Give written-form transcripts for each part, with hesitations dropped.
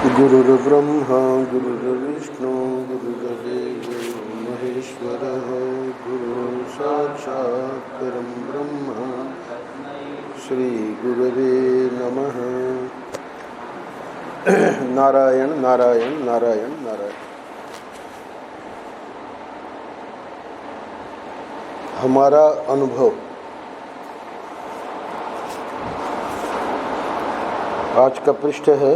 गुरुर्ब्रह्मा गुरुर्विष्णु गुरुर्देव महेश्वरः गुरुः साक्षात् परं ब्रह्म श्री गुरवे नमः। नारायण नारायण नारायण नारायण। हमारा अनुभव आज का पृष्ठ है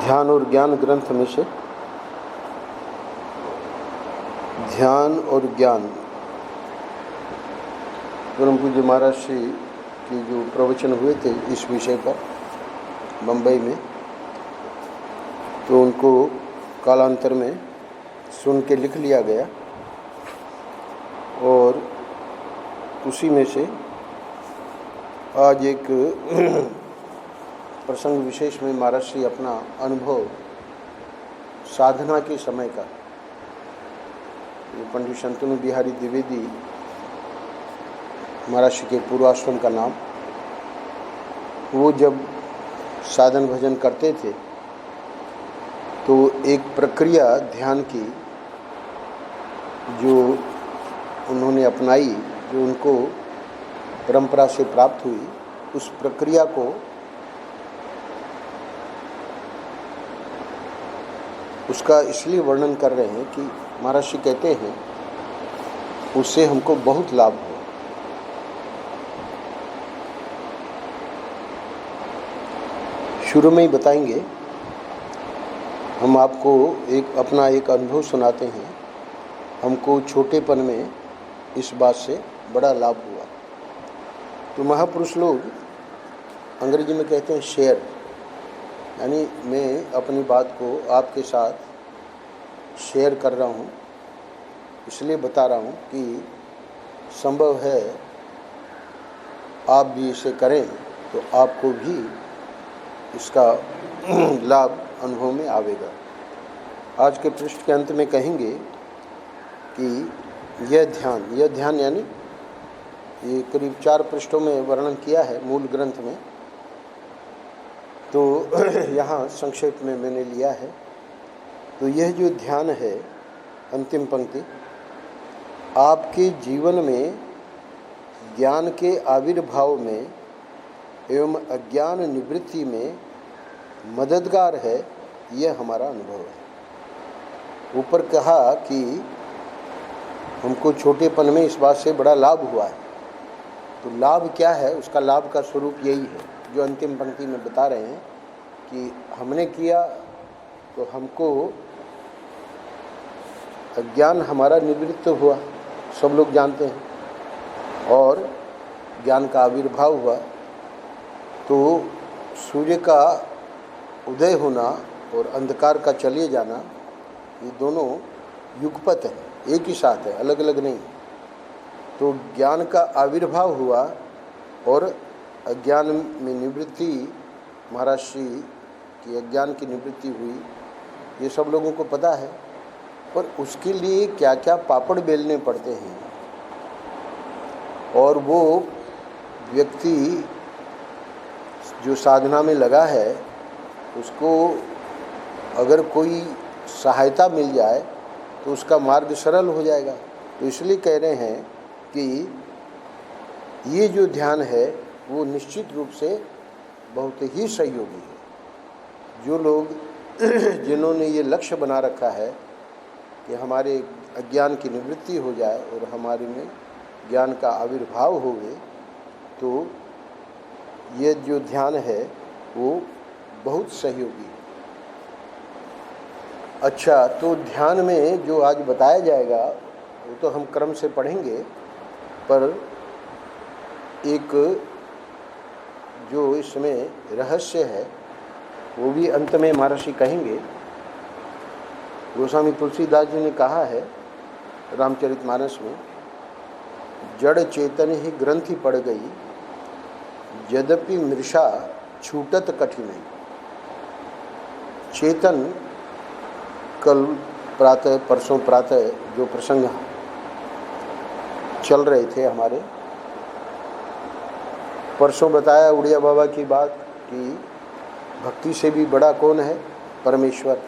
ध्यान और ज्ञान ग्रंथ में से ध्यान और ज्ञान। परम पूज्य महाराज श्री की जो प्रवचन हुए थे इस विषय पर मुंबई में, तो उनको कालांतर में सुन के लिख लिया गया और उसी में से आज एक प्रसंग विशेष में महाराज श्री अपना अनुभव साधना के समय का, पंडित शंतनु बिहारी द्विवेदी महाराज श्री के पूर्वाश्रम का नाम, वो जब साधन भजन करते थे तो एक प्रक्रिया ध्यान की जो उन्होंने अपनाई, जो उनको परंपरा से प्राप्त हुई, उस प्रक्रिया को उसका इसलिए वर्णन कर रहे हैं कि महाराज जी कहते हैं उससे हमको बहुत लाभ हो। शुरू में ही बताएंगे, हम आपको अपना एक अनुभव सुनाते हैं। हमको छोटेपन में इस बात से बड़ा लाभ हुआ। तो महापुरुष लोग अंग्रेजी में कहते हैं शेयर, यानी मैं अपनी बात को आपके साथ शेयर कर रहा हूँ, इसलिए बता रहा हूँ कि संभव है आप भी इसे करें तो आपको भी इसका लाभ अनुभव में आवेगा। आज के पृष्ठ के अंत में कहेंगे कि यह ध्यान यानी ये करीब 4 पृष्ठों में वर्णन किया है मूल ग्रंथ में, तो यहाँ संक्षेप में मैंने लिया है। तो यह जो ध्यान है, अंतिम पंक्ति, आपके जीवन में ज्ञान के आविर्भाव में एवं अज्ञान निवृत्ति में मददगार है, यह हमारा अनुभव है। ऊपर कहा कि हमको छोटेपन में इस बात से बड़ा लाभ हुआ है। तो लाभ क्या है? उसका लाभ का स्वरूप यही है जो अंतिम पंक्ति में बता रहे हैं कि हमने किया तो हमको अज्ञान हमारा निवृत्त हुआ, सब लोग जानते हैं, और ज्ञान का आविर्भाव हुआ। तो सूर्य का उदय होना और अंधकार का चले जाना, ये दोनों युगपत है, एक ही साथ है, अलग अलग नहीं। तो ज्ञान का आविर्भाव हुआ और अज्ञान में निवृत्ति, महाराज श्री की अज्ञान की निवृत्ति हुई, ये सब लोगों को पता है। पर उसके लिए क्या क्या पापड़ बेलने पड़ते हैं, और वो व्यक्ति जो साधना में लगा है उसको अगर कोई सहायता मिल जाए तो उसका मार्ग सरल हो जाएगा। तो इसलिए कह रहे हैं कि ये जो ध्यान है वो निश्चित रूप से बहुत ही सहयोगी है। जो लोग जिन्होंने ये लक्ष्य बना रखा है कि हमारे अज्ञान की निवृत्ति हो जाए और हमारे में ज्ञान का आविर्भाव होवे, तो ये जो ध्यान है वो बहुत सहयोगी है। अच्छा, तो ध्यान में जो आज बताया जाएगा वो तो हम क्रम से पढ़ेंगे, पर एक जो इसमें रहस्य है वो भी अंत में महर्षि कहेंगे। गोस्वामी तुलसीदास जी ने कहा है रामचरितमानस में, जड़ चेतन ही ग्रंथि पड़ गई, यद्यपि मृषा छूटत कठिन। चेतन कल प्रातः, परसों प्रातः जो प्रसंग चल रहे थे हमारे, परसों बताया उड़िया बाबा की बात कि भक्ति से भी बड़ा कौन है? परमेश्वर।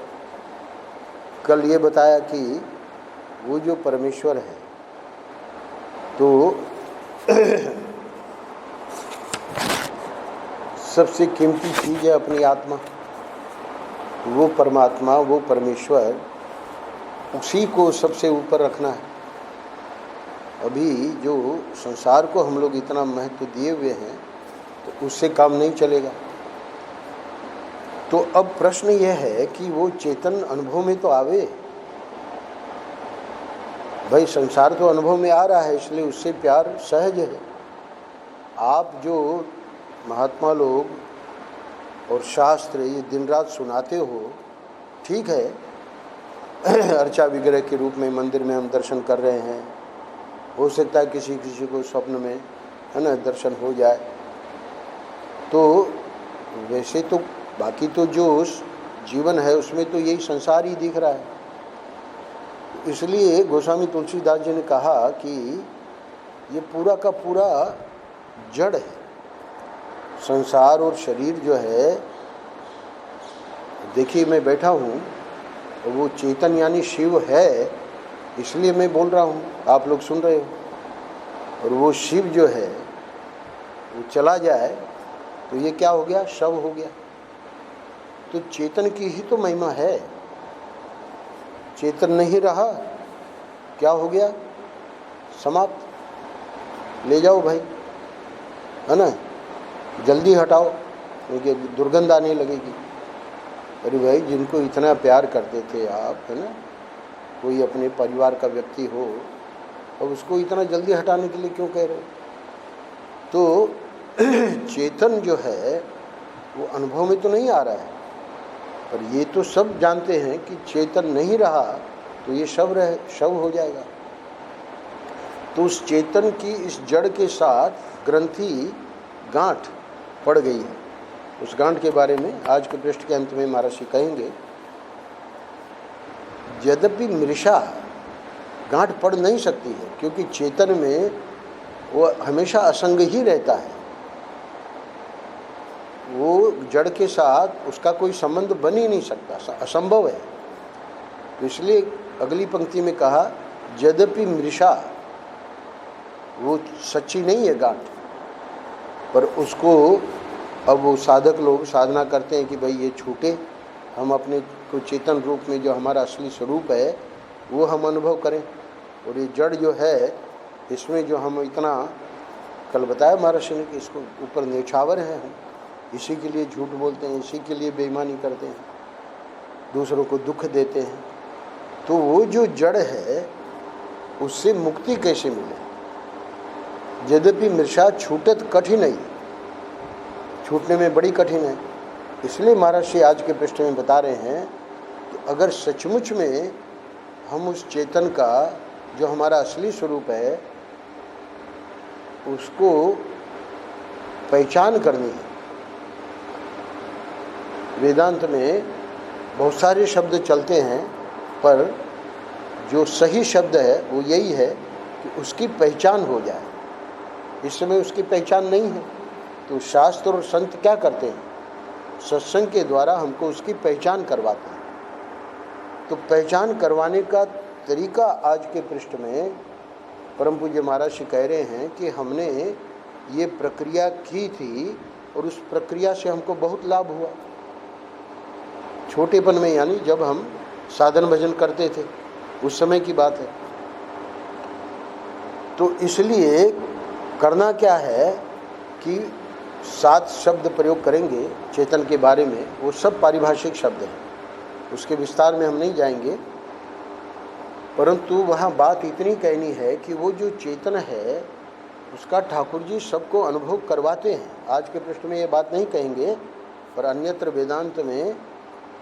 कल ये बताया कि वो जो परमेश्वर है तो सबसे कीमती चीज़ है अपनी आत्मा। वो परमात्मा, वो परमेश्वर, उसी को सबसे ऊपर रखना है। अभी जो संसार को हम लोग इतना महत्व दिए हुए हैं तो उससे काम नहीं चलेगा। तो अब प्रश्न यह है कि वो चेतन अनुभव में तो आवे। भाई संसार तो अनुभव में आ रहा है, इसलिए उससे प्यार सहज है। आप जो महात्मा लोग और शास्त्र ये दिन रात सुनाते हो, ठीक है, अर्चा विग्रह के रूप में मंदिर में हम दर्शन कर रहे हैं, हो सकता है किसी किसी को स्वप्न में, है ना, दर्शन हो जाए। तो वैसे तो बाकी तो जो जीवन है उसमें तो यही संसार ही दिख रहा है। इसलिए गोस्वामी तुलसीदास जी ने कहा कि ये पूरा का पूरा जड़ है। संसार और शरीर जो है, देखिए मैं बैठा हूँ, वो चेतन यानी शिव है, इसलिए मैं बोल रहा हूँ, आप लोग सुन रहे हो। और वो शिव जो है वो चला जाए तो ये क्या हो गया? शव हो गया। तो चेतन की ही तो महिमा है। चेतन नहीं रहा, क्या हो गया? समाप्त। ले जाओ भाई, है ना, जल्दी हटाओ क्योंकि दुर्गंध आने लगेगी। अरे भाई, जिनको इतना प्यार करते थे आप, है ना, कोई अपने परिवार का व्यक्ति हो और उसको इतना जल्दी हटाने के लिए क्यों कह रहे हो? तो चेतन जो है वो अनुभव में तो नहीं आ रहा है, पर ये तो सब जानते हैं कि चेतन नहीं रहा तो ये शव हो जाएगा। तो उस चेतन की इस जड़ के साथ ग्रंथि, गांठ पड़ गई है। उस गांठ के बारे में आज के पृष्ठ के अंत में महर्षि कहेंगे। यद्यपि मृषा गांठ पड़ नहीं सकती है क्योंकि चेतन में वो हमेशा असंग ही रहता है, वो जड़ के साथ उसका कोई संबंध बन ही नहीं सकता, असंभव है। तो इसलिए अगली पंक्ति में कहा यद्यपि मृषा, वो सच्ची नहीं है गांठ, पर उसको अब वो साधक लोग साधना करते हैं कि भाई ये छूटे, हम अपने को चेतन रूप में जो हमारा असली स्वरूप है वो हम अनुभव करें। और ये जड़ जो है इसमें जो हम इतना कल बताया महर्षि ने कि इसको ऊपर न्यौछावर हैं हम, इसी के लिए झूठ बोलते हैं, इसी के लिए बेईमानी करते हैं, दूसरों को दुख देते हैं। तो वो जो जड़ है उससे मुक्ति कैसे मिले? यद्यपि मृषा छूटत कठिन है, छूटने में बड़ी कठिन है। इसलिए महर्षि आज के पृष्ठ में बता रहे हैं कि अगर सचमुच में हम उस चेतन का जो हमारा असली स्वरूप है उसको पहचान करनी है। वेदांत में बहुत सारे शब्द चलते हैं, पर जो सही शब्द है वो यही है कि उसकी पहचान हो जाए। इस समय उसकी पहचान नहीं है, तो शास्त्र और संत क्या करते हैं? सत्संग के द्वारा हमको उसकी पहचान करवाते हैं। तो पहचान करवाने का तरीका आज के पृष्ठ में परम पूज्य महाराज जी कह रहे हैं कि हमने ये प्रक्रिया की थी और उस प्रक्रिया से हमको बहुत लाभ हुआ। छोटेपन में, यानी जब हम साधन भजन करते थे उस समय की बात है। तो इसलिए करना क्या है कि 7 शब्द प्रयोग करेंगे चेतन के बारे में, वो सब पारिभाषिक शब्द हैं, उसके विस्तार में हम नहीं जाएंगे। परंतु वहाँ बात इतनी कहनी है कि वो जो चेतन है उसका ठाकुर जी सबको अनुभव करवाते हैं। आज के पृष्ठ में ये बात नहीं कहेंगे, पर अन्यत्र वेदांत में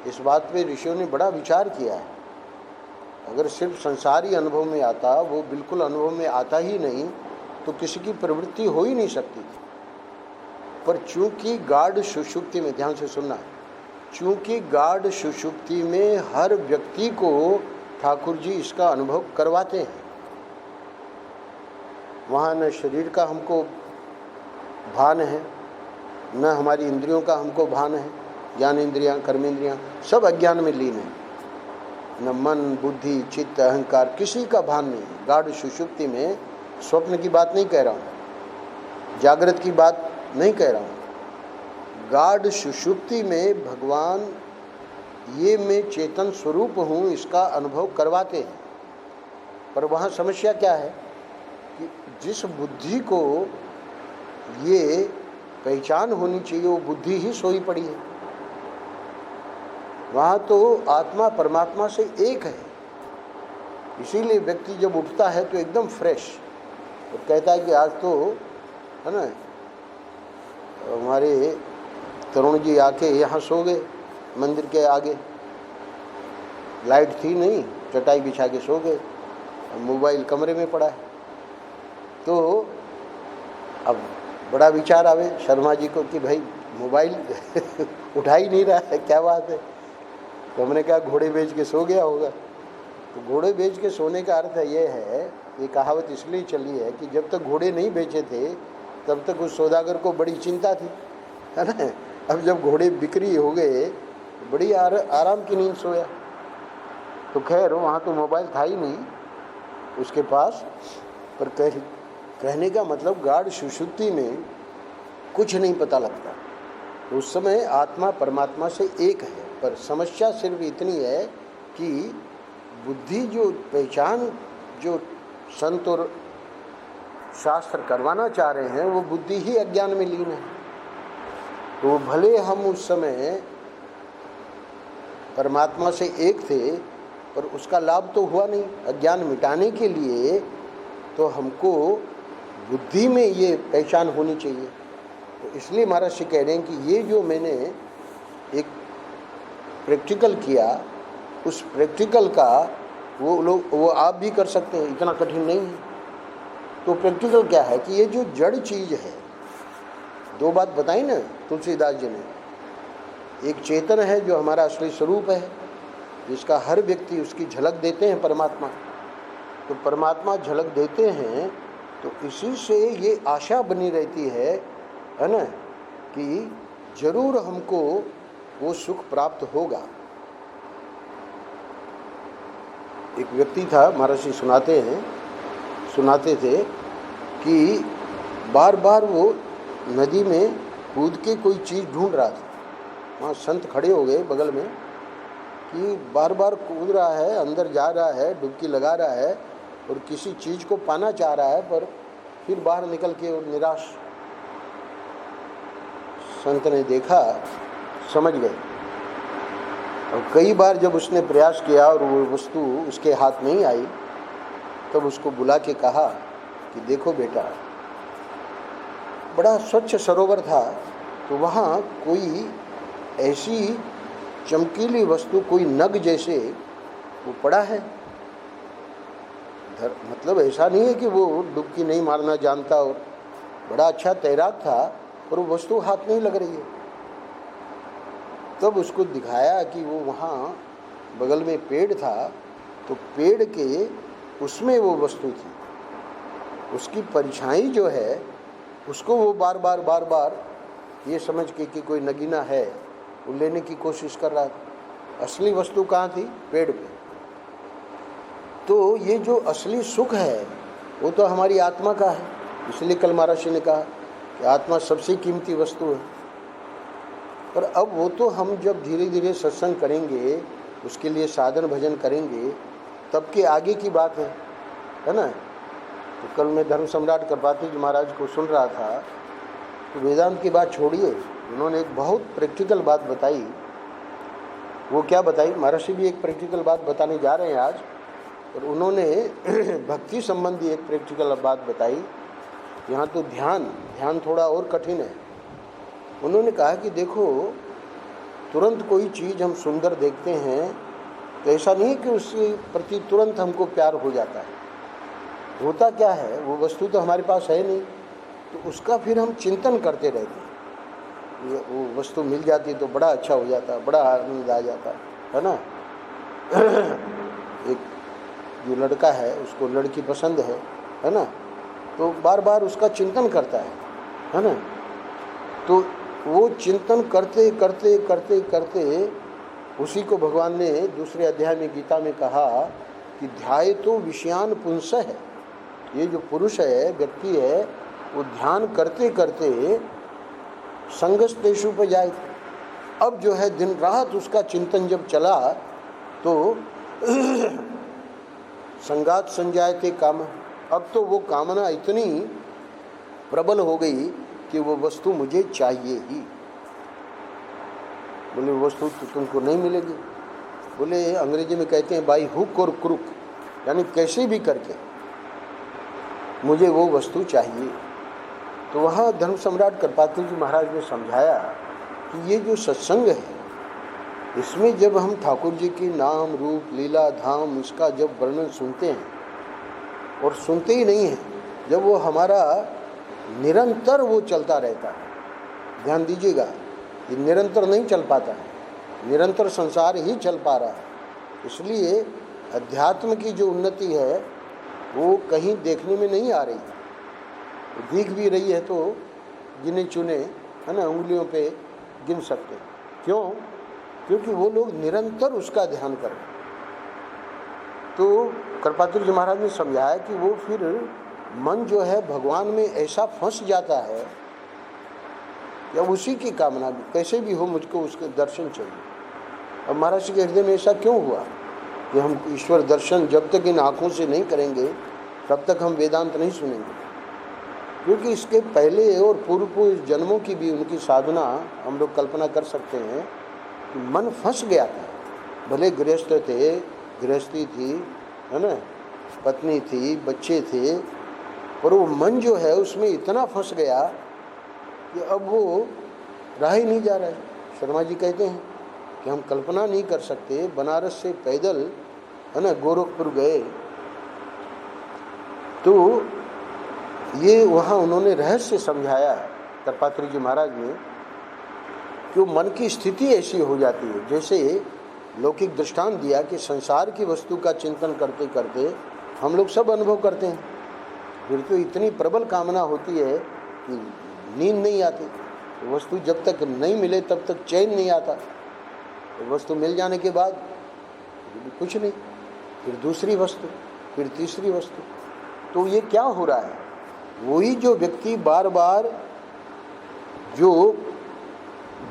इस बात पे ऋषियों ने बड़ा विचार किया है। अगर सिर्फ संसारी अनुभव में आता, वो बिल्कुल अनुभव में आता ही नहीं, तो किसी की प्रवृत्ति हो ही नहीं सकती थी। पर चूंकि गाढ़ सुषुप्ति में, ध्यान से सुनना, चूंकि गाढ़ सुषुप्ति में हर व्यक्ति को ठाकुर जी इसका अनुभव करवाते हैं। वहाँ न शरीर का हमको भान है, न हमारी इंद्रियों का हमको भान है, ज्ञान इंद्रियां, कर्म इंद्रियां सब अज्ञान में लीन है, न मन बुद्धि चित्त अहंकार किसी का भान नहीं। गाढ़ सुषुप्ति में, स्वप्न की बात नहीं कह रहा हूँ, जागृत की बात नहीं कह रहा हूँ, गाढ़ सुषुप्ति में भगवान ये मैं चेतन स्वरूप हूँ इसका अनुभव करवाते हैं। पर वहाँ समस्या क्या है कि जिस बुद्धि को ये पहचान होनी चाहिए वो बुद्धि ही सोई पड़ी है। वहाँ तो आत्मा परमात्मा से एक है, इसीलिए व्यक्ति जब उठता है तो एकदम फ्रेश और कहता है कि आज तो है ना, हमारे तरुण जी आके यहाँ सो गए मंदिर के आगे, लाइट थी नहीं, चटाई बिछा के सो गए, मोबाइल कमरे में पड़ा है। तो अब बड़ा विचार आवे शर्मा जी को कि भाई मोबाइल उठा ही नहीं रहा है, क्या बात है। तो हमने कहा घोड़े बेच के सो गया होगा। तो घोड़े बेच के सोने का अर्थ ये है, ये कहावत इसलिए चली है कि जब तक घोड़े नहीं बेचे थे तब तक उस सौदागर को बड़ी चिंता थी, है ना। अब जब घोड़े बिक्री हो गए बड़ी आराम की नींद सोया। तो खैर वहाँ तो मोबाइल था ही नहीं उसके पास, पर कहने का मतलब गाढ़ सुषुप्ति में कुछ नहीं पता लगता। तो उस समय आत्मा परमात्मा से एक है, पर समस्या सिर्फ इतनी है कि बुद्धि जो पहचान जो संत और शास्त्र करवाना चाह रहे हैं वो बुद्धि ही अज्ञान में लीन है। तो भले हम उस समय परमात्मा से एक थे पर उसका लाभ तो हुआ नहीं। अज्ञान मिटाने के लिए तो हमको बुद्धि में ये पहचान होनी चाहिए। तो इसलिए महाराज जी कह रहे हैं कि ये जो मैंने एक प्रैक्टिकल किया, उस प्रैक्टिकल का वो आप भी कर सकते हैं, इतना कठिन नहीं है। तो प्रैक्टिकल क्या है कि ये जो जड़ चीज़ है, दो बात बताई ना तुलसीदास जी ने, एक चेतन है जो हमारा असली स्वरूप है, जिसका हर व्यक्ति उसकी झलक देते हैं परमात्मा। तो परमात्मा झलक देते हैं तो इसी से ये आशा बनी रहती है ना, कि जरूर हमको वो सुख प्राप्त होगा। एक व्यक्ति था, महाराज जी सुनाते थे कि बार बार वो नदी में कूद के कोई चीज़ ढूंढ रहा था। वहाँ संत खड़े हो गए बगल में कि बार बार कूद रहा है, अंदर जा रहा है, डुबकी लगा रहा है और किसी चीज़ को पाना चाह रहा है, पर फिर बाहर निकल के और निराश। संत ने देखा, समझ गए, और कई बार जब उसने प्रयास किया और वो वस्तु उसके हाथ नहीं आई, तब उसको बुला के कहा कि देखो बेटा, बड़ा स्वच्छ सरोवर था, तो वहाँ कोई ऐसी चमकीली वस्तु, कोई नग जैसे वो पड़ा है। मतलब ऐसा नहीं है कि वो डुबकी नहीं मारना जानता और बड़ा अच्छा तैराक था, पर वो वस्तु हाथ नहीं लग रही है। तब उसको दिखाया कि वो वहाँ बगल में पेड़ था, तो पेड़ के उसमें वो वस्तु थी। उसकी परछाई जो है उसको वो बार बार ये समझ के कि कोई नगीना है वो लेने की कोशिश कर रहा था। असली वस्तु कहाँ थी? पेड़ पे। तो ये जो असली सुख है वो तो हमारी आत्मा का है। इसलिए कल महाराज जी ने कहा कि आत्मा सबसे कीमती वस्तु है। पर अब वो तो हम जब धीरे धीरे सत्संग करेंगे, उसके लिए साधन भजन करेंगे, तब के आगे की बात है ना। तो कल मैं धर्म सम्राट कृपातीर्थ महाराज को सुन रहा था, तो वेदांत की बात छोड़िए, उन्होंने एक बहुत प्रैक्टिकल बात बताई। वो क्या बताई? महाराज जी भी एक प्रैक्टिकल बात बताने जा रहे हैं आज, और उन्होंने भक्ति संबंधी एक प्रैक्टिकल बात बताई। यहाँ तो ध्यान थोड़ा और कठिन है। उन्होंने कहा कि देखो, तुरंत कोई चीज़ हम सुंदर देखते हैं तो ऐसा नहीं कि उसके प्रति तुरंत हमको प्यार हो जाता है। होता क्या है, वो वस्तु तो हमारे पास है नहीं, तो उसका फिर हम चिंतन करते रहते हैं। वो वस्तु मिल जाती तो बड़ा अच्छा हो जाता, बड़ा आनंद आ जाता है ना। एक जो लड़का है उसको लड़की पसंद है ना, तो बार बार उसका चिंतन करता है ना। तो वो चिंतन करते करते करते करते उसी को भगवान ने दूसरे अध्याय में गीता में कहा कि ध्याय तो विषयान पुंस है। ये जो पुरुष है, व्यक्ति है, वो ध्यान करते करते संगस्तेषु पर जाए। अब जो है दिन रात उसका चिंतन जब चला तो संगात संजायते काम, अब तो वो कामना इतनी प्रबल हो गई कि वो वस्तु मुझे चाहिए ही। बोले वो वस्तु तो तुमको नहीं मिलेगी। बोले अंग्रेजी में कहते हैं बाई हुक और क्रुक, यानी कैसे भी करके मुझे वो वस्तु चाहिए। तो वहाँ धर्म सम्राट कृपाल जी महाराज ने समझाया कि ये जो सत्संग है, इसमें जब हम ठाकुर जी की नाम रूप लीला धाम इसका जब वर्णन सुनते हैं और सुनते ही नहीं हैं, जब वो हमारा निरंतर वो चलता रहता है। ध्यान दीजिएगा, ये निरंतर नहीं चल पाता है, निरंतर संसार ही चल पा रहा है। इसलिए अध्यात्म की जो उन्नति है वो कहीं देखने में नहीं आ रही। दिख भी रही है तो गिने चुने, है ना, उंगलियों पे गिन सकते हैं। क्यों? क्योंकि वो लोग निरंतर उसका ध्यान करें। तो कृपाल जी महाराज ने समझाया कि वो फिर मन जो है भगवान में ऐसा फंस जाता है या उसी की कामना कैसे भी हो मुझको उसके दर्शन चाहिए। अब महाराज के हृदय में ऐसा क्यों हुआ कि हम ईश्वर दर्शन जब तक इन आँखों से नहीं करेंगे तब तक हम वेदांत नहीं सुनेंगे। क्योंकि इसके पहले और पूर्व जन्मों की भी उनकी साधना हम लोग कल्पना कर सकते हैं कि मन फंस गया था। भले गृहस्थ थे, गृहस्थी थी, है ना, पत्नी थी, बच्चे थे, पर वो मन जो है उसमें इतना फंस गया कि अब वो रहा ही नहीं जा रहा है। शर्मा जी कहते हैं कि हम कल्पना नहीं कर सकते, बनारस से पैदल, है ना, गोरखपुर गए तो ये वहाँ उन्होंने रहस्य समझाया कृपाल जी महाराज ने कि मन की स्थिति ऐसी हो जाती है, जैसे लौकिक दृष्टांत दिया कि संसार की वस्तु का चिंतन करते करते हम लोग सब अनुभव करते हैं, फिर तो इतनी प्रबल कामना होती है कि नींद नहीं आती। वस्तु जब तक नहीं मिले तब तक चैन नहीं आता। वस्तु मिल जाने के बाद कुछ नहीं, फिर दूसरी वस्तु, फिर तीसरी वस्तु। तो ये क्या हो रहा है? वही जो व्यक्ति बार बार जो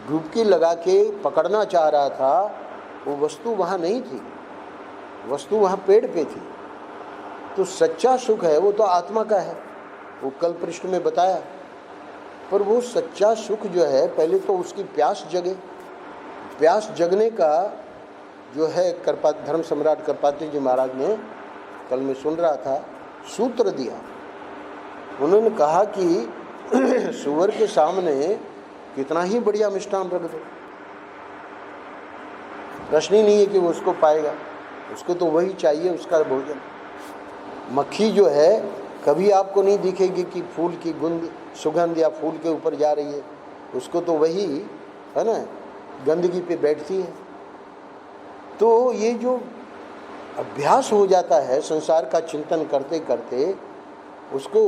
डुबकी लगा के पकड़ना चाह रहा था, वो वस्तु वहाँ नहीं थी, वस्तु वहाँ पेड़ पे थी। तो सच्चा सुख है वो तो आत्मा का है, वो कल पृष्ठ में बताया। पर वो सच्चा सुख जो है पहले तो उसकी प्यास जगे। प्यास जगने का जो है धर्म सम्राट कृपाल जी महाराज ने, कल मैं सुन रहा था, सूत्र दिया। उन्होंने कहा कि सुअर के सामने कितना ही बढ़िया मिष्ठान रख दो, प्रश्न ही नहीं है कि वो उसको पाएगा, उसको तो वही चाहिए, उसका भोजन। मक्खी जो है कभी आपको नहीं दिखेगी कि फूल की सुगंध या फूल के ऊपर जा रही है, उसको तो वही, है ना, गंदगी पे बैठती है। तो ये जो अभ्यास हो जाता है संसार का चिंतन करते करते, उसको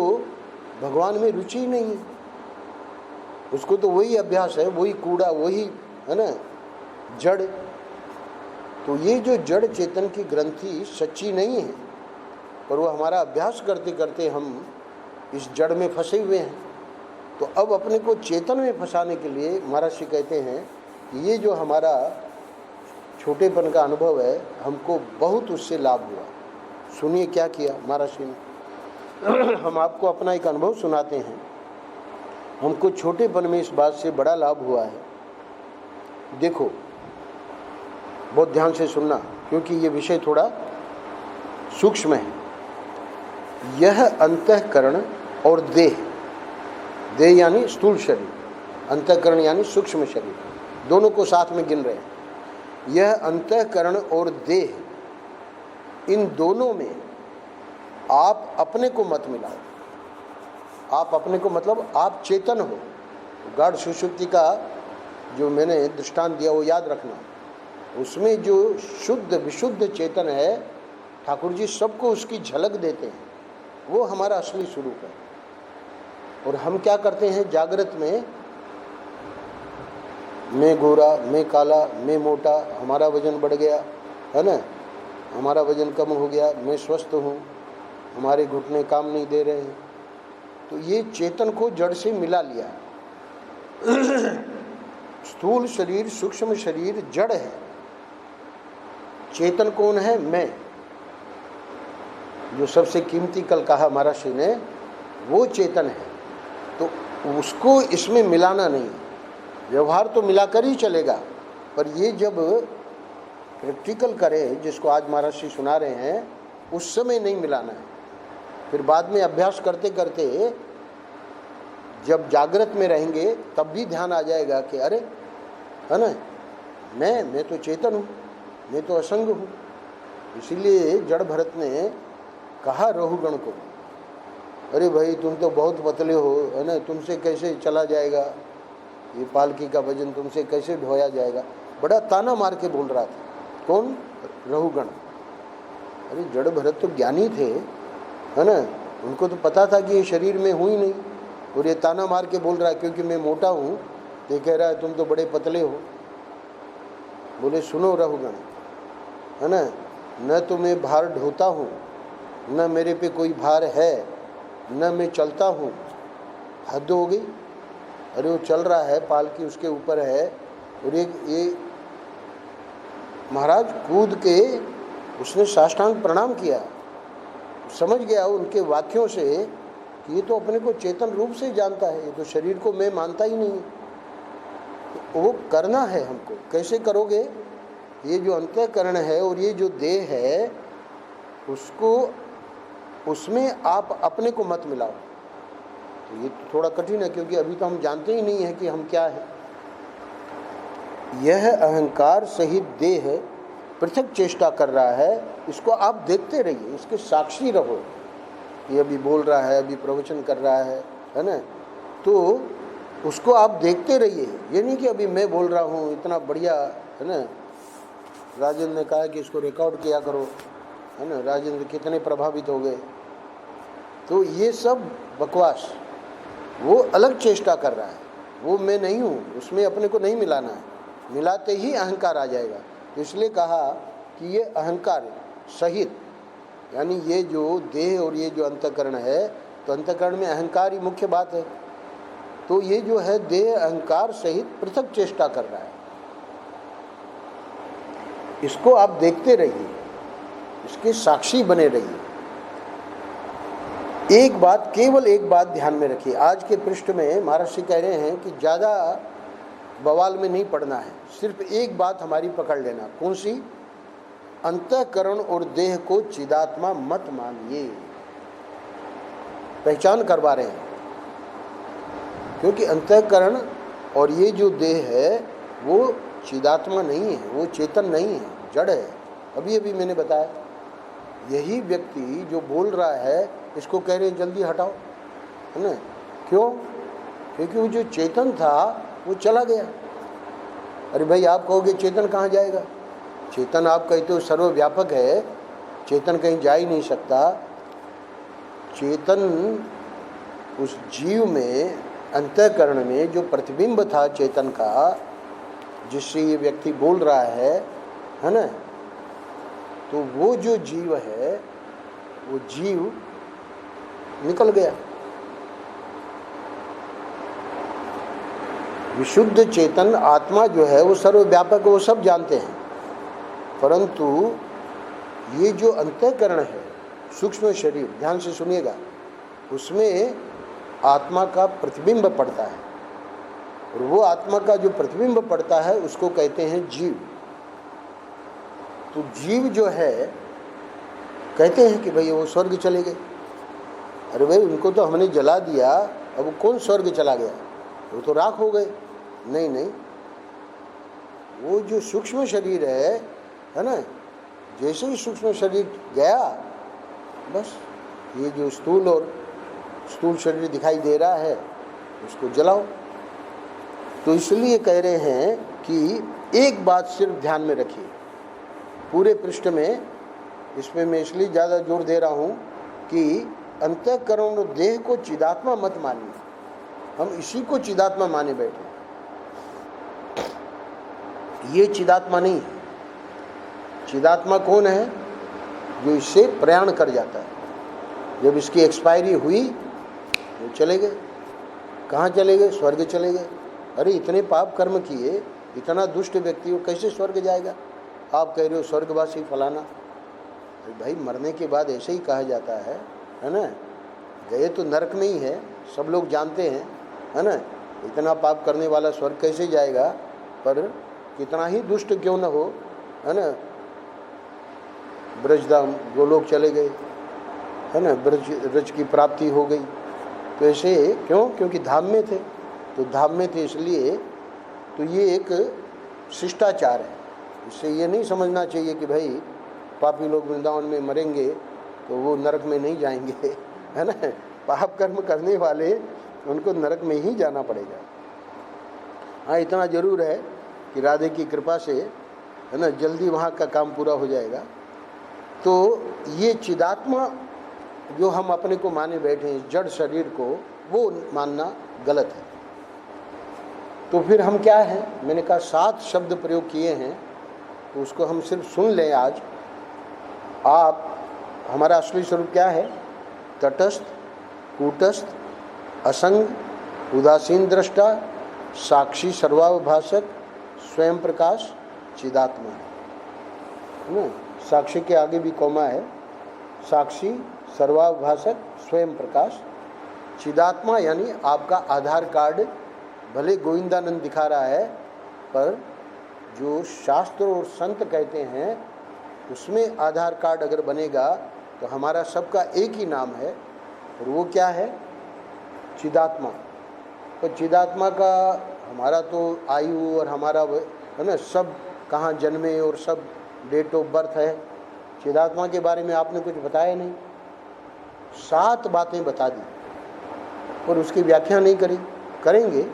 भगवान में रुचि नहीं है, उसको तो वही अभ्यास है, वही कूड़ा, वही, है ना, जड़। तो ये जो जड़ चेतन की ग्रंथि सच्ची नहीं है, पर वो हमारा अभ्यास करते करते हम इस जड़ में फंसे हुए हैं। तो अब अपने को चेतन में फंसाने के लिए महाराज जी कहते हैं कि ये जो हमारा छोटेपन का अनुभव है, हमको बहुत उससे लाभ हुआ। सुनिए क्या किया महाराज जी ने। हम आपको अपना एक अनुभव सुनाते हैं। हमको छोटेपन में इस बात से बड़ा लाभ हुआ है। देखो, बहुत ध्यान से सुनना, क्योंकि ये विषय थोड़ा सूक्ष्म है। यह अंतःकरण और देह, देह यानी स्थूल शरीर, अंतःकरण यानी सूक्ष्म शरीर, दोनों को साथ में गिन रहे हैं। यह अंतःकरण और देह, इन दोनों में आप अपने को मत मिलाओ। आप अपने को मतलब आप चेतन हो। गाढ़ सुषुप्ति का जो मैंने दृष्टांत दिया वो याद रखना। उसमें जो शुद्ध विशुद्ध चेतन है, ठाकुर जी सबको उसकी झलक देते हैं, वो हमारा असली स्वरूप है। और हम क्या करते हैं, जागृत में मैं गोरा, मैं काला, मैं मोटा, हमारा वजन बढ़ गया, है ना, हमारा वजन कम हो गया, मैं स्वस्थ हूँ, हमारे घुटने काम नहीं दे रहे हैं। तो ये चेतन को जड़ से मिला लिया। स्थूल शरीर, सूक्ष्म शरीर जड़ है, चेतन कौन है? मैं। जो सबसे कीमती कल कहा महर्षि ने, वो चेतन है। तो उसको इसमें मिलाना नहीं। व्यवहार तो मिलाकर ही चलेगा, पर ये जब प्रैक्टिकल करें, जिसको आज महर्षि सुना रहे हैं, उस समय नहीं मिलाना है। फिर बाद में अभ्यास करते करते जब जागृत में रहेंगे तब भी ध्यान आ जाएगा कि अरे, है ना, मैं तो चेतन हूँ, मैं तो असंग हूँ। इसीलिए जड़ भरत ने कहा रहुगण को, अरे भाई तुम तो बहुत पतले हो, है ना, तुमसे कैसे चला जाएगा, ये पालकी का वजन तुमसे कैसे ढोया जाएगा। बड़ा ताना मार के बोल रहा था। कौन? रहुगण। अरे जड़ भरत तो ज्ञानी थे, है ना, उनको तो पता था कि ये शरीर में हूँ ही नहीं, और ये ताना मार के बोल रहा है क्योंकि मैं मोटा हूँ, तो ये कह रहा है तुम तो बड़े पतले हो। बोले सुनो रहुगण, है ना, न तो मैं भार ढोता हूँ, न मेरे पे कोई भार है, न मैं चलता हूँ। हद हो गई। अरे वो चल रहा है, पालकी उसके ऊपर है, और ये महाराज कूद के उसने साष्टांग प्रणाम किया। समझ गया उनके वाक्यों से कि ये तो अपने को चेतन रूप से जानता है, ये तो शरीर को मैं मानता ही नहीं। तो वो करना है हमको। कैसे करोगे? ये जो अंतःकरण है और ये जो देह है, उसको, उसमें आप अपने को मत मिलाओ। तो ये तो थोड़ा कठिन है, क्योंकि अभी तो हम जानते ही नहीं है कि हम क्या है। यह अहंकार सहित देह पृथक चेष्टा कर रहा है, इसको आप देखते रहिए, इसके साक्षी रहो। ये अभी बोल रहा है, अभी प्रवचन कर रहा है ना, तो उसको आप देखते रहिए। ये नहीं कि अभी मैं बोल रहा हूँ इतना बढ़िया, है ना, राजेंद्र ने कहा कि इसको रिकॉर्ड किया करो, है ना, राजेंद्र कितने प्रभावित हो गए। तो ये सब बकवास। वो अलग चेष्टा कर रहा है, वो मैं नहीं हूँ, उसमें अपने को नहीं मिलाना है। मिलाते ही अहंकार आ जाएगा। तो इसलिए कहा कि ये अहंकार सहित, यानी ये जो देह और ये जो अंतःकरण है, तो अंतःकरण में अहंकार ही मुख्य बात है। तो ये जो है देह अहंकार सहित पृथक चेष्टा कर रहा है, इसको आप देखते रहिए, इसके साक्षी बने रहिए। एक बात, केवल एक बात ध्यान में रखिए। आज के पृष्ठ में महर्षि कह रहे हैं कि ज़्यादा बवाल में नहीं पड़ना है, सिर्फ एक बात हमारी पकड़ लेना। कौन सी? अंतःकरण और देह को चिदात्मा मत मानिए। पहचान करवा रहे हैं, क्योंकि अंतःकरण और ये जो देह है वो चिदात्मा नहीं है, वो चेतन नहीं है, जड़ है। अभी अभी मैंने बताया। यही व्यक्ति जो बोल रहा है, इसको कह रहे हैं जल्दी हटाओ, है ना। क्यों? क्योंकि वो जो चेतन था वो चला गया। अरे भाई आप कहोगे चेतन कहाँ जाएगा? चेतन आप कहते हो सर्वव्यापक है, चेतन कहीं जा ही नहीं सकता। चेतन उस जीव में, अंतःकरण में जो प्रतिबिंब था चेतन का, जिससे ये व्यक्ति बोल रहा है ना, तो वो जो जीव है, वो जीव निकल गया। विशुद्ध चेतन आत्मा जो है वो सर्वव्यापक, वो सब जानते हैं, परंतु ये जो अंतःकरण है, सूक्ष्म शरीर, ध्यान से सुनिएगा, उसमें आत्मा का प्रतिबिंब पड़ता है, और वो आत्मा का जो प्रतिबिंब पड़ता है उसको कहते हैं जीव। तो जीव जो है, कहते हैं कि भाई वो स्वर्ग चले गए। अरे भाई उनको तो हमने जला दिया, अब वो कौन स्वर्ग चला गया? वो तो राख हो गए। नहीं नहीं, वो जो सूक्ष्म शरीर है ना, जैसे ही सूक्ष्म शरीर गया, बस ये जो स्थूल शरीर दिखाई दे रहा है उसको जलाओ। तो इसलिए कह रहे हैं कि एक बात सिर्फ ध्यान में रखिए पूरे पृष्ठ में। इसमें मैं इसलिए ज़्यादा जोर दे रहा हूँ कि अंतःकरण और देह को चिदात्मा मत मानिए। हम इसी को चिदात्मा माने बैठे। ये चिदात्मा नहीं है। चिदात्मा कौन है? जो इससे प्रयाण कर जाता है। जब इसकी एक्सपायरी हुई वो चले गए। कहाँ चले गए? स्वर्ग चले गए। अरे इतने पाप कर्म किए, इतना दुष्ट व्यक्ति, वो कैसे स्वर्ग जाएगा? आप कह रहे हो स्वर्गवासी फलाना। अरे भाई, मरने के बाद ऐसे ही कहा जाता है ना? गए तो नरक में ही है, सब लोग जानते हैं, है ना? इतना पाप करने वाला स्वर्ग कैसे जाएगा? पर कितना ही दुष्ट क्यों न हो, है ना, ब्रजधाम गोलोक चले गए, है ना, ब्रज की प्राप्ति हो गई। तो ऐसे क्यों? क्योंकि धाम में थे। तो धाम में थे इसलिए। तो ये एक शिष्टाचार है। इससे ये नहीं समझना चाहिए कि भाई पापी लोग वृंदावन में मरेंगे तो वो नरक में नहीं जाएंगे, है ना? पाप कर्म करने वाले उनको नरक में ही जाना पड़ेगा। हाँ, इतना जरूर है कि राधे की कृपा से, है ना, जल्दी वहाँ का काम पूरा हो जाएगा। तो ये चिदात्मा जो हम अपने को माने बैठे हैं, जड़ शरीर को, वो मानना गलत है। तो फिर हम क्या हैं? मैंने कहा 7 शब्द प्रयोग किए हैं, तो उसको हम सिर्फ सुन लें आज। आप, हमारा असली स्वरूप क्या है? तटस्थ, कूटस्थ, असंग, उदासीन दृष्टा, साक्षी सर्वावभाषक, स्वयं प्रकाश, चिदात्मा है ना? साक्षी के आगे भी कौमा है। साक्षी, सर्वावभाषक, स्वयं प्रकाश, चिदात्मा यानी आपका आधार कार्ड। भले गोविंदानंद दिखा रहा है, पर जो शास्त्र और संत कहते हैं उसमें आधार कार्ड अगर बनेगा तो हमारा सबका एक ही नाम है, और वो क्या है? चिदात्मा। तो चिदात्मा का हमारा तो आयु और हमारा, है ना, सब कहाँ जन्मे और सब डेट ऑफ बर्थ है। चिदात्मा के बारे में आपने कुछ बताया नहीं। 7 बातें बता दी और उसकी व्याख्या नहीं करी। करेंगे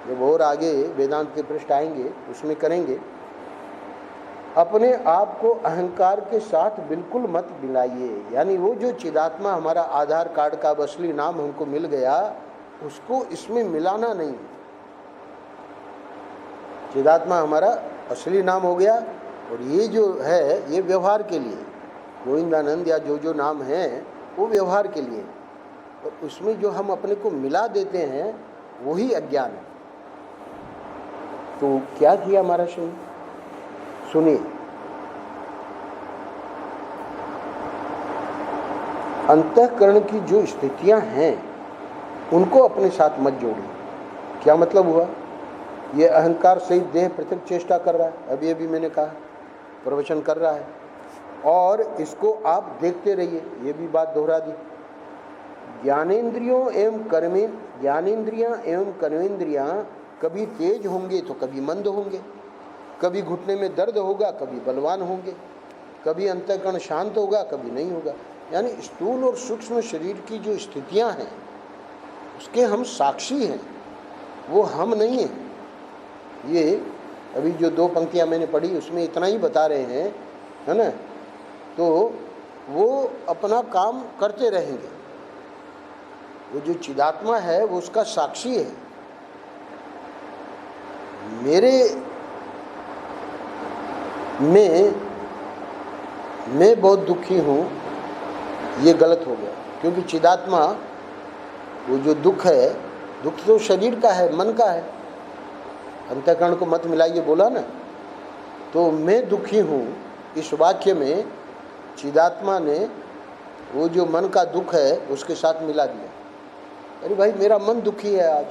जब और आगे वेदांत के पृष्ठ आएंगे उसमें करेंगे। अपने आप को अहंकार के साथ बिल्कुल मत मिलाइए। यानी वो जो चिदात्मा हमारा आधार कार्ड का असली नाम हमको मिल गया, उसको इसमें मिलाना नहीं। चिदात्मा हमारा असली नाम हो गया, और ये जो है ये व्यवहार के लिए, गोविंदानंद या जो जो नाम है वो व्यवहार के लिए, और उसमें जो हम अपने को मिला देते हैं वही अज्ञान है। तो क्या किया हमारा शरीर? सुनिए, अंतःकरण की जो स्थितियां हैं उनको अपने साथ मत जोड़िए। क्या मतलब हुआ? ये अहंकार सहित देह पृथक चेष्टा कर रहा है, अभी अभी मैंने कहा, प्रवचन कर रहा है, और इसको आप देखते रहिए। ये भी बात दोहरा दी। ज्ञानेंद्रियों एवं कर्मेंद्रियां कभी तेज होंगे तो कभी मंद होंगे, कभी घुटने में दर्द होगा, कभी बलवान होंगे, कभी अंतःकरण शांत होगा, कभी नहीं होगा। यानी स्थूल और सूक्ष्म शरीर की जो स्थितियां हैं उसके हम साक्षी हैं, वो हम नहीं हैं। ये अभी जो 2 पंक्तियां मैंने पढ़ी उसमें इतना ही बता रहे हैं, है ना? तो वो अपना काम करते रहेंगे। वो जो चिदात्मा है वो उसका साक्षी है। मेरे मैं बहुत दुखी हूँ, ये गलत हो गया, क्योंकि चिदात्मा, वो जो दुख है, दुख तो शरीर का है, मन का है। अंतःकरण को मत मिलाइए बोला ना। तो मैं दुखी हूँ, इस वाक्य में चिदात्मा ने वो जो मन का दुख है उसके साथ मिला दिया। अरे भाई, मेरा मन दुखी है आज,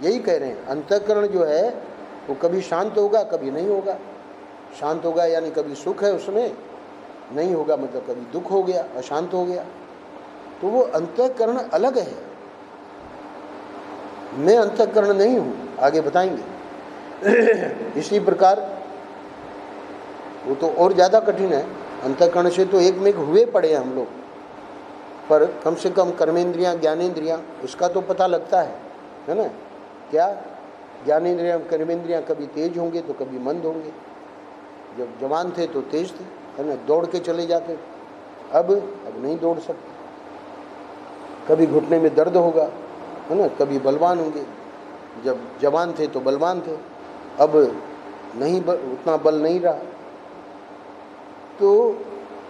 यही कह रहे हैं। अंतःकरण जो है वो कभी शांत होगा, कभी नहीं होगा। शांत होगा यानी कभी सुख है उसमें, नहीं होगा मतलब कभी दुख हो गया, अशांत हो गया। तो वो अंतःकरण अलग है, मैं अंतःकरण नहीं हूँ, आगे बताएंगे। इसी प्रकार वो तो और ज़्यादा कठिन है। अंतःकरण से तो एक में हुए पड़े हैं हम लोग, पर कम से कम कर्मेंद्रियाँ, ज्ञानेंद्रियाँ, उसका तो पता लगता है ना? क्या ज्ञानेंद्रियाँ, कर्मेंद्रियाँ कभी तेज होंगे तो कभी मंद होंगे। जब जवान थे तो तेज थे, है ना, दौड़ के चले जाते। अब नहीं दौड़ सकते। कभी घुटने में दर्द होगा, है ना, कभी बलवान होंगे। जब जवान थे तो बलवान थे, अब नहीं उतना बल नहीं रहा। तो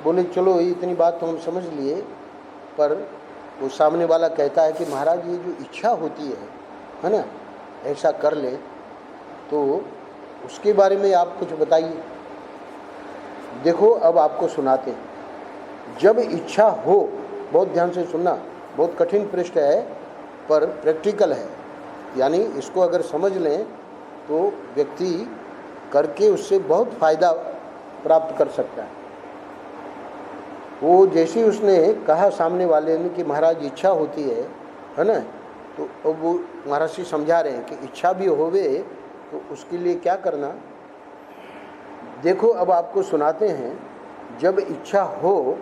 बोले चलो इतनी बात तो हम समझ लिए, पर वो सामने वाला कहता है कि महाराज ये जो इच्छा होती है ना, ऐसा कर ले, तो उसके बारे में आप कुछ बताइए। देखो अब आपको सुनाते हैं। जब इच्छा हो, बहुत ध्यान से सुनना, बहुत कठिन पृष्ठ है पर प्रैक्टिकल है, यानी इसको अगर समझ लें तो व्यक्ति करके उससे बहुत फायदा प्राप्त कर सकता है। वो जैसे उसने कहा सामने वाले ने कि महाराज इच्छा होती है ना, तो अब वो महाराज जी समझा रहे हैं कि इच्छा भी होवे तो उसके लिए क्या करना। देखो अब आपको सुनाते हैं। जब इच्छा हो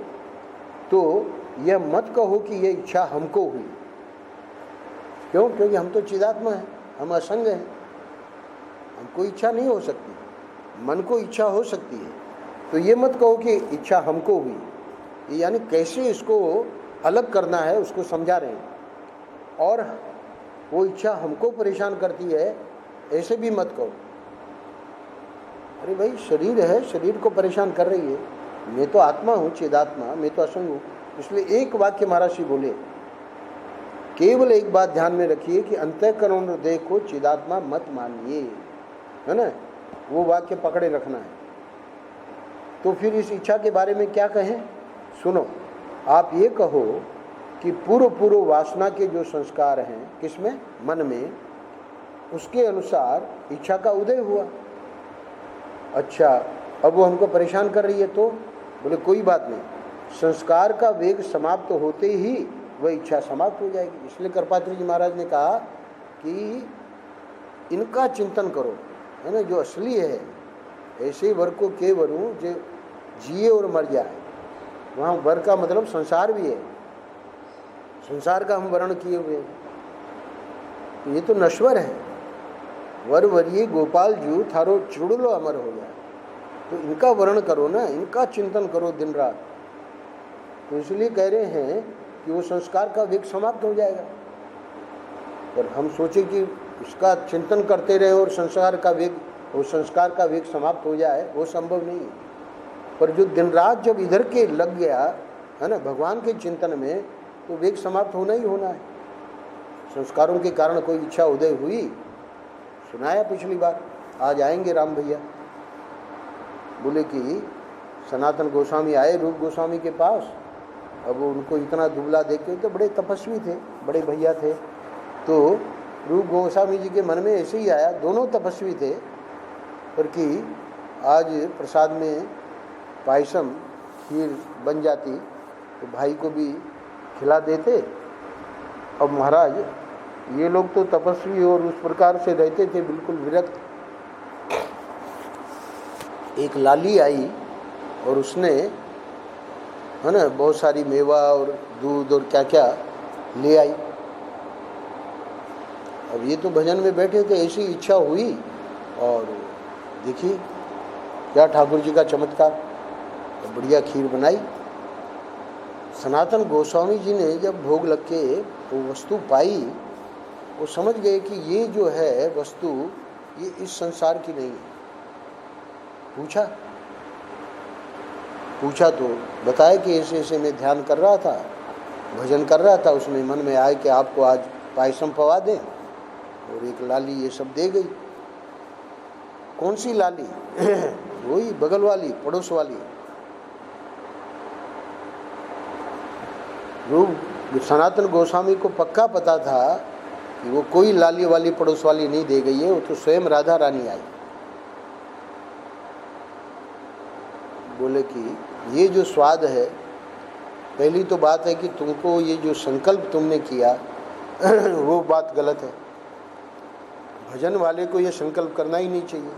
तो यह मत कहो कि यह इच्छा हमको हुई। क्यों? क्योंकि हम तो चिदात्मा हैं, हम असंग हैं, हमको इच्छा नहीं हो सकती, मन को इच्छा हो सकती है। तो ये मत कहो कि इच्छा हमको हुई, यानी कैसे इसको अलग करना है उसको समझा रहे हैं। और वो इच्छा हमको परेशान करती है ऐसे भी मत कहो। अरे भाई शरीर है, शरीर को परेशान कर रही है, मैं तो आत्मा हूँ, चिदात्मा, मैं तो असंग हूँ। इसलिए एक वाक्य महाराज जी बोले, केवल एक बात ध्यान में रखिए कि अंतःकरण हृदय को चिदात्मा मत मानिए, है ना, वो वाक्य पकड़े रखना है। तो फिर इस इच्छा के बारे में क्या कहें? सुनो, आप ये कहो कि पूर्व वासना के जो संस्कार हैं, किसमें? मन में, उसके अनुसार इच्छा का उदय हुआ। अच्छा, अब वो हमको परेशान कर रही है, तो बोले कोई बात नहीं, संस्कार का वेग समाप्त होते ही वह इच्छा समाप्त हो जाएगी। इसलिए कृपात्री जी महाराज ने कहा कि इनका चिंतन करो, है ना, जो असली है। ऐसे वर को के वरू जो जिए और मर जाए। वहाँ वर का मतलब संसार भी है, संसार का हम वर्ण किए हुए हैं, तो ये तो नश्वर है। वर वरिये गोपाल जू थारो चुड़लो अमर हो जाए। तो इनका वर्ण करो ना, इनका चिंतन करो दिन रात। तो इसलिए कह रहे हैं कि वो संस्कार का वेग समाप्त हो जाएगा। पर हम सोचे कि इसका चिंतन करते रहे और संस्कार का वेग समाप्त हो जाए, वो संभव नहीं है। पर जो दिन रात जब इधर के लग गया है ना भगवान के चिंतन में, तो वेग समाप्त होना ही होना है। संस्कारों के कारण कोई इच्छा उदय हुई, सुनाया पिछली बार। आज आएंगे राम भैया, बोले कि सनातन गोस्वामी आए रूप गोस्वामी के पास। अब उनको इतना दुबला देख के, तो बड़े तपस्वी थे, बड़े भैया थे, तो रूप गोस्वामी जी के मन में ऐसे ही आया, दोनों तपस्वी थे, पर कि आज प्रसाद में पायसम खीर बन जाती तो भाई को भी खिला देते। अब महाराज ये लोग तो तपस्वी और उस प्रकार से रहते थे, बिल्कुल विरक्त। एक लाली आई और उसने, है ना, बहुत सारी मेवा और दूध और क्या क्या ले आई। अब ये तो भजन में बैठे थे, ऐसी इच्छा हुई और देखिए क्या ठाकुर जी का चमत्कार, तो बढ़िया खीर बनाई। सनातन गोस्वामी जी ने जब भोग लग के वो वस्तु पाई, वो समझ गए कि ये जो है वस्तु ये इस संसार की नहीं है। पूछा तो बताया कि ऐसे ऐसे मैं ध्यान कर रहा था, भजन कर रहा था, उसमें मन में आया कि आपको आज पायसम पवा दें, और एक लाली ये सब दे गई। कौन सी लाली? वही बगल वाली, पड़ोस वाली। रूप सनातन गोस्वामी को पक्का पता था कि वो कोई लाली वाली पड़ोस वाली नहीं दे गई है, वो तो स्वयं राधा रानी आई। बोले कि ये जो स्वाद है, पहली तो बात है कि तुमको ये जो संकल्प तुमने किया वो बात गलत है। भजन वाले को ये संकल्प करना ही नहीं चाहिए।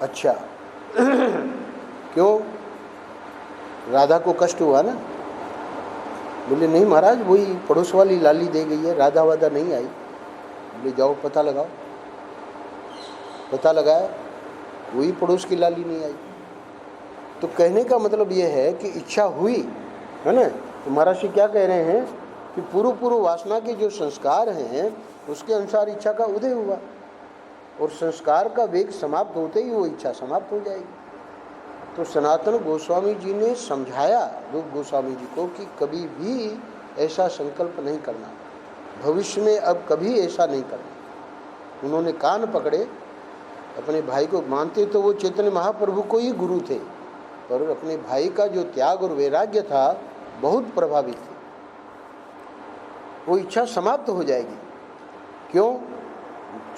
अच्छा क्यों? राधा को कष्ट हुआ ना? बोले नहीं महाराज, वही पड़ोस वाली लाली दे गई है, राधा वादा नहीं आई। बोले जाओ पता लगाओ। पता लगाया, वही पड़ोस की लाली नहीं आई। तो कहने का मतलब ये है कि इच्छा हुई, है ना। तो महाराज जी क्या कह रहे हैं कि पूर्व वासना के जो संस्कार हैं उसके अनुसार इच्छा का उदय हुआ। और संस्कार का वेग समाप्त होते ही वो इच्छा समाप्त हो जाएगी। तो सनातन गोस्वामी जी ने समझाया रूप गोस्वामी जी को कि कभी भी ऐसा संकल्प नहीं करना, भविष्य में अब कभी ऐसा नहीं करना। उन्होंने कान पकड़े, अपने भाई को मानते तो वो चैतन्य महाप्रभु को ही गुरु थे, पर अपने भाई का जो त्याग और वैराग्य था बहुत प्रभावित थे। वो इच्छा समाप्त हो जाएगी। क्यों?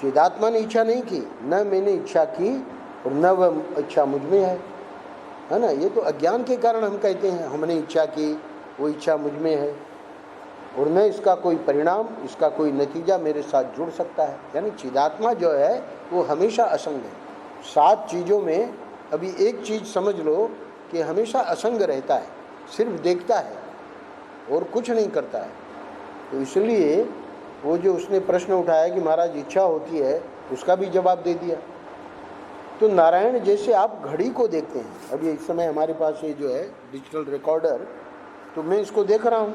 चिदात्मा ने इच्छा नहीं की, न मैंने इच्छा की और न वह इच्छा मुझ में है ना। ये तो अज्ञान के कारण हम कहते हैं हमने इच्छा की, वो इच्छा मुझ में है, और न इसका कोई परिणाम, इसका कोई नतीजा मेरे साथ जुड़ सकता है। यानी चिदात्मा जो है वो हमेशा असंग है। 7 चीज़ों में अभी एक चीज़ समझ लो कि हमेशा असंग रहता है, सिर्फ देखता है और कुछ नहीं करता है। तो इसलिए वो जो उसने प्रश्न उठाया कि महाराज इच्छा होती है, उसका भी जवाब दे दिया। तो नारायण जैसे आप घड़ी को देखते हैं, अभी इस समय हमारे पास ये जो है डिजिटल रिकॉर्डर, तो मैं इसको देख रहा हूँ,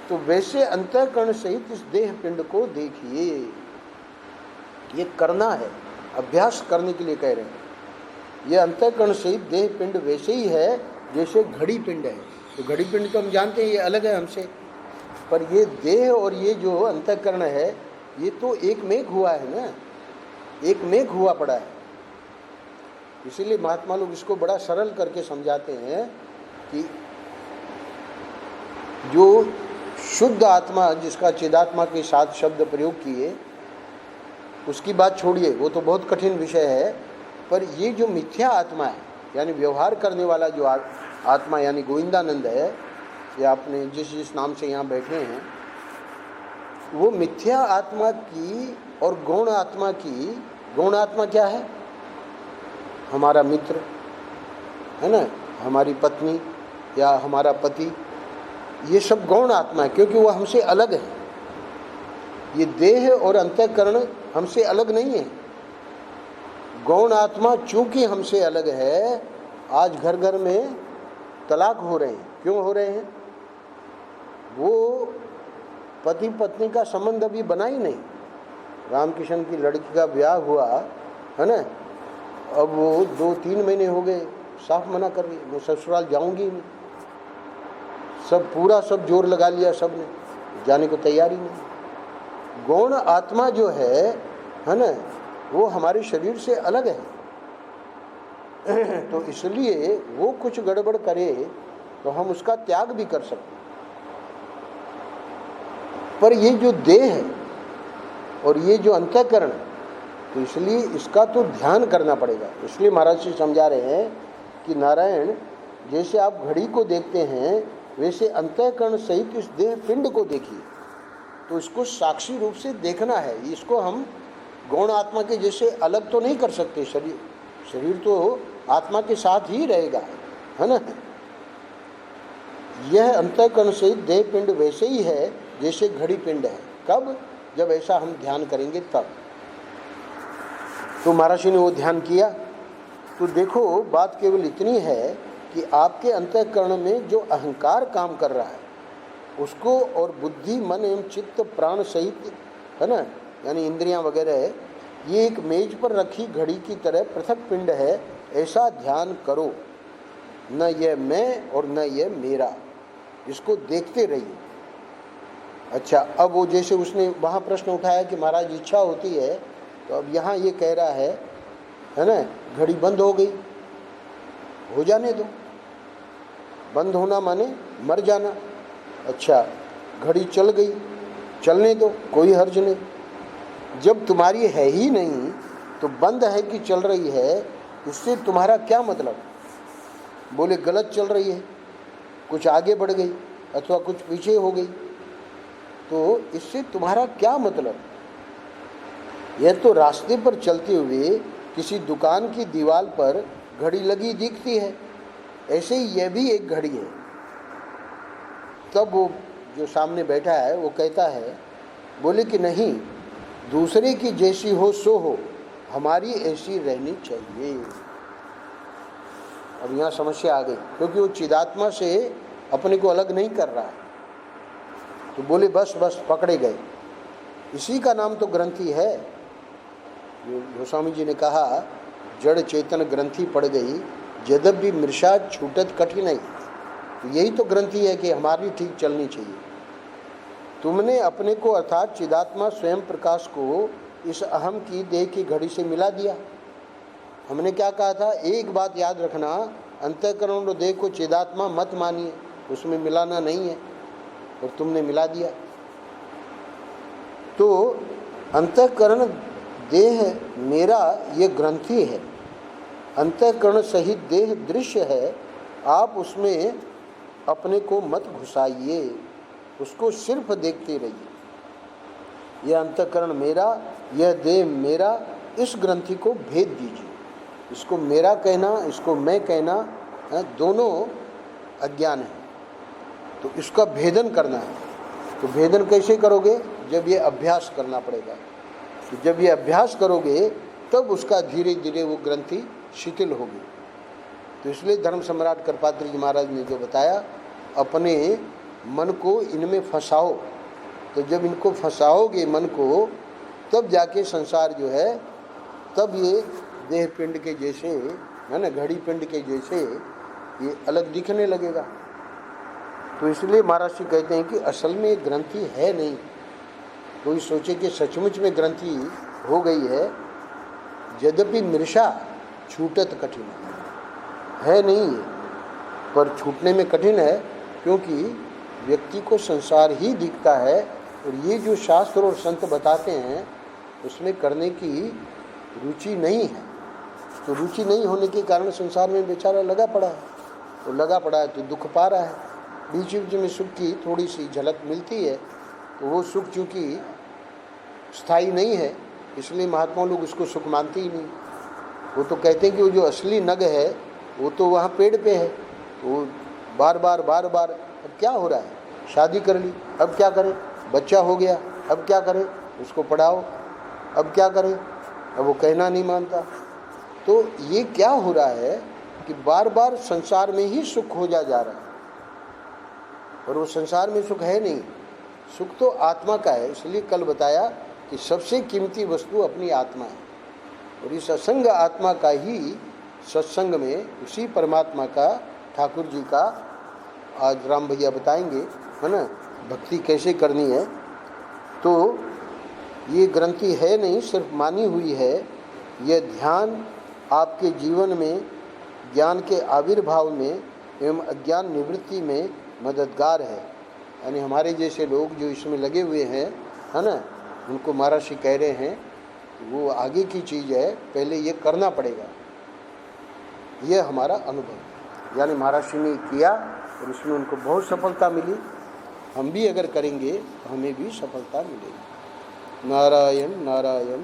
तो वैसे अंतःकरण सहित इस देह पिंड को देखिए। ये करना है, अभ्यास करने के लिए कह रहे हैं। ये अंतःकरण सहित देह पिंड वैसे ही है जैसे घड़ी पिंड है। तो घड़ी पिंड तो हम जानते हैं ये अलग है हमसे, पर ये देह और ये जो अंतःकरण है ये तो एक मेघ हुआ है ना, एक मेघ हुआ पड़ा है। इसीलिए महात्मा लोग इसको बड़ा सरल करके समझाते हैं कि जो शुद्ध आत्मा, जिसका चिदात्मा के साथ शब्द प्रयोग किए, उसकी बात छोड़िए, वो तो बहुत कठिन विषय है। पर ये जो मिथ्या आत्मा है, यानी व्यवहार करने वाला जो आत्मा यानी गोविंदानंद है, ये आपने जिस नाम से यहाँ बैठे हैं, वो मिथ्या आत्मा की और गौण आत्मा की, गौण आत्मा क्या है? हमारा मित्र है ना, हमारी पत्नी या हमारा पति, ये सब गौण आत्मा है, क्योंकि वो हमसे अलग है। ये देह और अंतःकरण हमसे अलग नहीं है। गौण आत्मा चूंकि हमसे अलग है, आज घर घर में तलाक हो रहे हैं। क्यों हो रहे हैं? वो पति पत्नी का संबंध अभी बना ही नहीं। रामकिशन की लड़की का ब्याह हुआ है ना, अब वो 2-3 महीने हो गए, साफ मना कर रही है, मैं ससुराल जाऊंगी नहीं। सब जोर लगा लिया, सब ने जाने को तैयारी नहीं। गौण आत्मा जो है ना, वो हमारे शरीर से अलग है। तो इसलिए वो कुछ गड़बड़ करे तो हम उसका त्याग भी कर सकते हैं। पर ये जो देह है और ये जो अंतःकरण, तो इसलिए इसका तो ध्यान करना पड़ेगा। इसलिए महाराज जी समझा रहे हैं कि नारायण जैसे आप घड़ी को देखते हैं, वैसे अंतःकरण सहित इस देह पिंड को देखिए। तो इसको साक्षी रूप से देखना है। इसको हम गौण आत्मा के जैसे अलग तो नहीं कर सकते। शरीर तो आत्मा के साथ ही रहेगा, है ना। यह अंतःकरण सहित देह पिंड वैसे ही है जैसे घड़ी पिंड है। कब? जब ऐसा हम ध्यान करेंगे तब। तो महाराज ने वो ध्यान किया। तो देखो, बात केवल इतनी है कि आपके अंतःकरण में जो अहंकार काम कर रहा है उसको, और बुद्धि मन एवं चित्त प्राण सहित, है ना, यानी इंद्रियां वगैरह, ये एक मेज पर रखी घड़ी की तरह पृथक पिंड है, ऐसा ध्यान करो। न यह मैं और न यह मेरा, इसको देखते रहिए। अच्छा, अब वो जैसे उसने वहाँ प्रश्न उठाया कि महाराज इच्छा होती है, तो अब यहाँ ये कह रहा है ना, घड़ी बंद हो गई, हो जाने दो। बंद होना माने मर जाना। अच्छा, घड़ी चल गई, चलने दो, कोई हर्ज नहीं। जब तुम्हारी है ही नहीं तो बंद है कि चल रही है, इससे तुम्हारा क्या मतलब? बोले गलत चल रही है, कुछ आगे बढ़ गई अथवा कुछ पीछे हो गई, तो इससे तुम्हारा क्या मतलब? यह तो रास्ते पर चलते हुए किसी दुकान की दीवार पर घड़ी लगी दिखती है, ऐसे ही यह भी एक घड़ी है। तब वो जो सामने बैठा है वो कहता है, बोले कि नहीं, दूसरे की जैसी हो सो हो, हमारी ऐसी रहनी चाहिए। अब यहाँ समस्या आ गई, क्योंकि वो चिदात्मा से अपने को अलग नहीं कर रहा है। तो बोले बस बस, पकड़े गए। इसी का नाम तो ग्रंथि है। जो गोस्वामी जी ने कहा जड़ चेतन ग्रंथि पड़ गई यद्यपि मृषा छूटत कठिन नहीं, तो यही तो ग्रंथि है कि हमारी ठीक चलनी चाहिए। तुमने अपने को अर्थात चिदात्मा स्वयं प्रकाश को इस अहम की देह की घड़ी से मिला दिया। हमने क्या कहा था, एक बात याद रखना, अंतःकरण और देह को चिदात्मा मत मानिए, उसमें मिलाना नहीं है, और तुमने मिला दिया। तो अंतःकरण देह मेरा ये ग्रंथि है, अंतःकरण सहित देह दृश्य है, आप उसमें अपने को मत घुसाइए, उसको सिर्फ देखते रहिए। यह अंतःकरण मेरा, यह देह मेरा, इस ग्रंथि को भेद दीजिए। इसको मेरा कहना, इसको मैं कहना दोनों अज्ञान है, तो इसका भेदन करना है। तो भेदन कैसे करोगे, जब ये अभ्यास करना पड़ेगा। तो जब ये अभ्यास करोगे तब उसका धीरे धीरे वो ग्रंथि शिथिल होगी। तो इसलिए धर्म सम्राट करपात्री जी महाराज ने जो बताया, अपने मन को इनमें फंसाओ। तो जब इनको फंसाओगे मन को, तब जाके संसार जो है, तब ये देह पिंड के जैसे है ना, घड़ी पिंड के जैसे ये अलग दिखने लगेगा। तो इसलिए महाराज जी कहते हैं कि असल में एक ग्रंथि है नहीं। कोई सोचे कि सचमुच में ग्रंथि हो गई है, यद्यपि मृषा छूटत कठिन है नहीं है, पर छूटने में कठिन है, क्योंकि व्यक्ति को संसार ही दिखता है। और ये जो शास्त्र और संत बताते हैं उसमें करने की रुचि नहीं है। तो रुचि नहीं होने के कारण संसार में बेचारा लगा पड़ा है, और लगा पड़ा है तो दुख पा रहा है। बीच बीच में सुख की थोड़ी सी झलक मिलती है, तो वो सुख चूँकि स्थायी नहीं है, इसलिए महात्मा लोग उसको सुख मानते ही नहीं। वो तो कहते हैं कि वो जो असली नग है वो तो वहाँ पेड़ पे है, तो बार बार अब क्या हो रहा है, शादी कर ली, अब क्या करें, बच्चा हो गया, अब क्या करें, उसको पढ़ाओ, अब क्या करें, अब वो कहना नहीं मानता। तो ये क्या हो रहा है कि बार बार संसार में ही सुख हो जा रहा है, और वो संसार में सुख है नहीं, सुख तो आत्मा का है। इसलिए कल बताया कि सबसे कीमती वस्तु अपनी आत्मा है, और इस असंग आत्मा का ही सत्संग में, उसी परमात्मा का, ठाकुर जी का आज राम भैया बताएंगे, है ना, भक्ति कैसे करनी है। तो ये ग्रंथि है नहीं, सिर्फ मानी हुई है। यह ध्यान आपके जीवन में ज्ञान के आविर्भाव में एवं अज्ञान निवृत्ति में मददगार है। यानी हमारे जैसे लोग जो इसमें लगे हुए हैं, है ना, उनको महाराज कह रहे हैं वो आगे की चीज़ है, पहले ये करना पड़ेगा। यह हमारा अनुभव, यानी महाराज ने किया और उसमें उनको बहुत सफलता मिली। हम भी अगर करेंगे तो हमें भी सफलता मिलेगी। नारायण नारायण।